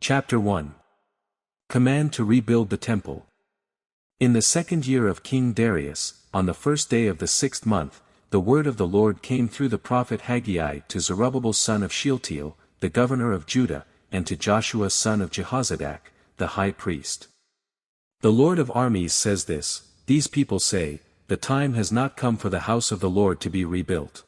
Chapter 1. Command to rebuild the temple. In the 2nd year of King Darius, on the 1st day of the 6th month, the word of the Lord came through the prophet Haggai to Zerubbabel son of Shealtiel, the governor of Judah, and to Joshua son of Jehozadak, the high priest. The Lord of armies says this: These people say, the time has not come for the house of the Lord to be rebuilt.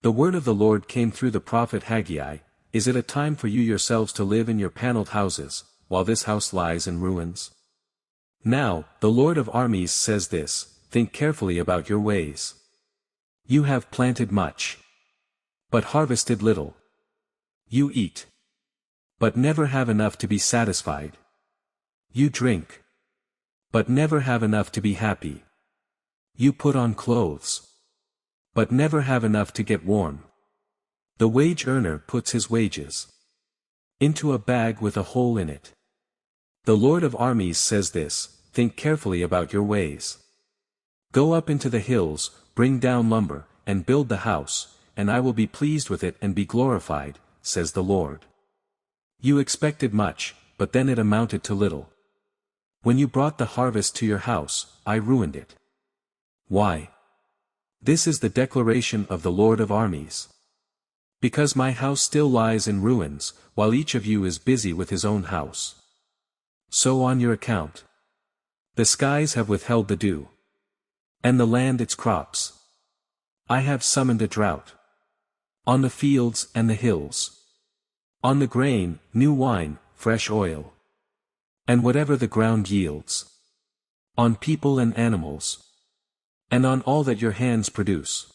The word of the Lord came through the prophet Haggai: Is it a time for you yourselves to live in your paneled houses, while this house lies in ruins? Now, the Lord of armies says this: Think carefully about your ways. You have planted much, but harvested little. You eat, but never have enough to be satisfied. You drink, but never have enough to be happy. You put on clothes, but never have enough to get warm. The wage earner puts his wages into a bag with a hole in it. The Lord of armies says this: Think carefully about your ways. Go up into the hills, bring down lumber, and build the house, and I will be pleased with it and be glorified, says the Lord. You expected much, but then it amounted to little. When you brought the harvest to your house, I ruined it. Why? This is the declaration of the Lord of armies. Because my house still lies in ruins, while each of you is busy with his own house. So on your account, the skies have withheld the dew, and the land its crops. I have summoned a drought on the fields and the hills, on the grain, new wine, fresh oil, and whatever the ground yields, on people and animals, and on all that your hands produce.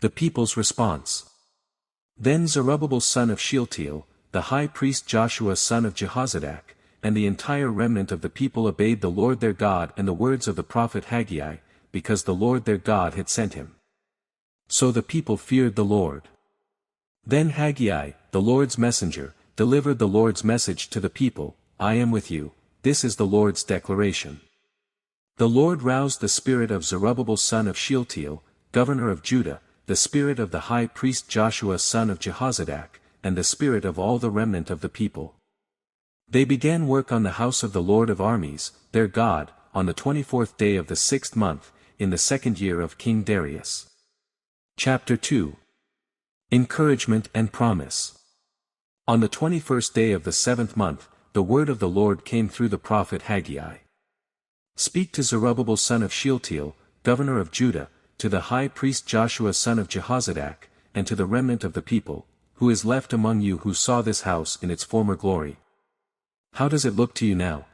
The people's response. Then Zerubbabel son of Shealtiel, the high priest Joshua son of Jehozadak, and the entire remnant of the people obeyed the Lord their God and the words of the prophet Haggai, because the Lord their God had sent him. So the people feared the Lord. Then Haggai, the Lord's messenger, delivered the Lord's message to the people: I am with you, this is the Lord's declaration. The Lord roused the spirit of Zerubbabel son of Shealtiel, governor of Judah, the spirit of the high priest Joshua son of Jehozadak, and the spirit of all the remnant of the people. They began work on the house of the Lord of armies, their God, on the 24th day of the 6th month, in the 2nd year of King Darius. Chapter 2. Encouragement and Promise. On the 21st day of the 7th month, the word of the Lord came through the prophet Haggai. Speak to Zerubbabel son of Shealtiel, governor of Judah, to the high priest Joshua son of Jehozadak, and to the remnant of the people, who is left among you who saw this house in its former glory. How does it look to you now?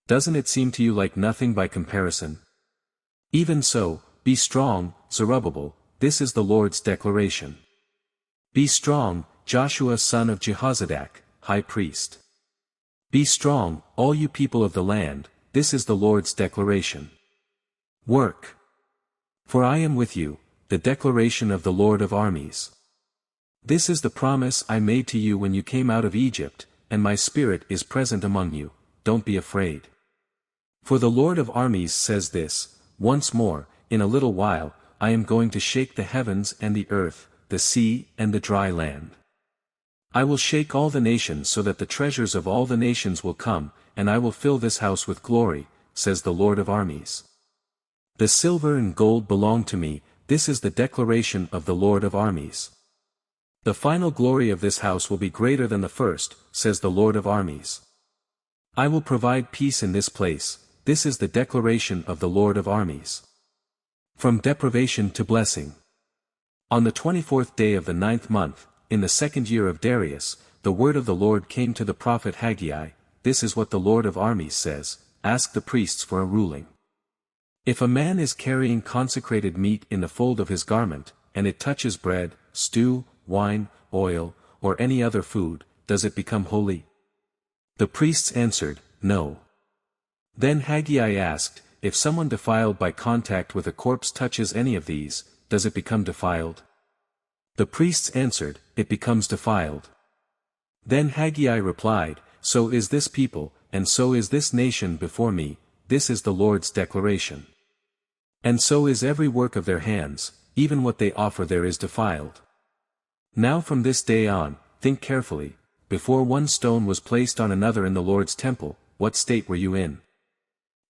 Doesn't it seem to you like nothing by comparison? Even so, be strong, Zerubbabel, this is the Lord's declaration. Be strong, Joshua son of Jehozadak, high priest. Be strong, all you people of the land, this is the Lord's declaration. Work. For I am with you, the declaration of the Lord of armies. This is the promise I made to you when you came out of Egypt, and my spirit is present among you, don't be afraid. For the Lord of armies says this: Once more, in a little while, I am going to shake the heavens and the earth, the sea and the dry land. I will shake all the nations so that the treasures of all the nations will come, and I will fill this house with glory, says the Lord of armies. The silver and gold belong to me, this is the declaration of the Lord of armies. The final glory of this house will be greater than the first, says the Lord of armies. I will provide peace in this place, this is the declaration of the Lord of armies. From deprivation to blessing. On the 24th day of the 9th month, in the 2nd year of Darius, the word of the Lord came to the prophet Haggai: This is what the Lord of armies says: Ask the priests for a ruling. If a man is carrying consecrated meat in the fold of his garment, and it touches bread, stew, wine, oil, or any other food, does it become holy? The priests answered, No. Then Haggai asked, If someone defiled by contact with a corpse touches any of these, does it become defiled? The priests answered, It becomes defiled. Then Haggai replied, So is this people, and so is this nation before me, this is the Lord's declaration. And so is every work of their hands, even what they offer there is defiled. Now from this day on, think carefully, before one stone was placed on another in the Lord's temple, what state were you in?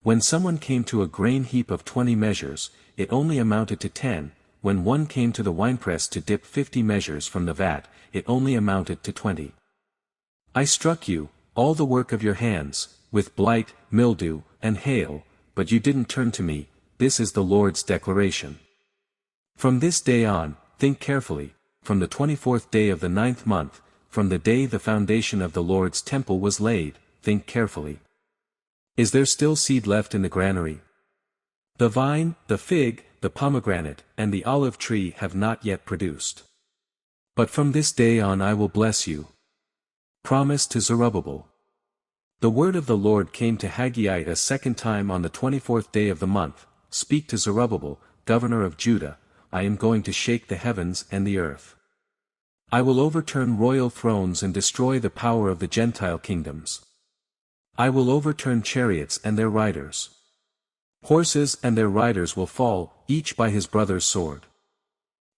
When someone came to a grain heap of 20 measures, it only amounted to 10, when one came to the winepress to dip 50 measures from the vat, it only amounted to 20. I struck you, all the work of your hands, with blight, mildew, and hail, but you didn't turn to me. This is the Lord's declaration. From this day on, think carefully, from the 24th day of the 9th month, from the day the foundation of the Lord's temple was laid, think carefully. Is there still seed left in the granary? The vine, the fig, the pomegranate, and the olive tree have not yet produced. But from this day on I will bless you. Promise to Zerubbabel. The word of the Lord came to Haggai a second time on the 24th day of the month. Speak to Zerubbabel, governor of Judah, I am going to shake the heavens and the earth. I will overturn royal thrones and destroy the power of the Gentile kingdoms. I will overturn chariots and their riders. Horses and their riders will fall, each by his brother's sword.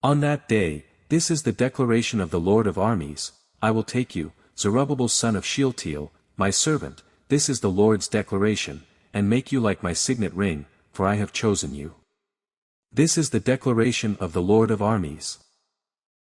On that day, this is the declaration of the Lord of armies, I will take you, Zerubbabel son of Shealtiel, my servant, this is the Lord's declaration, and make you like my signet ring, for I have chosen you. This is the declaration of the Lord of armies.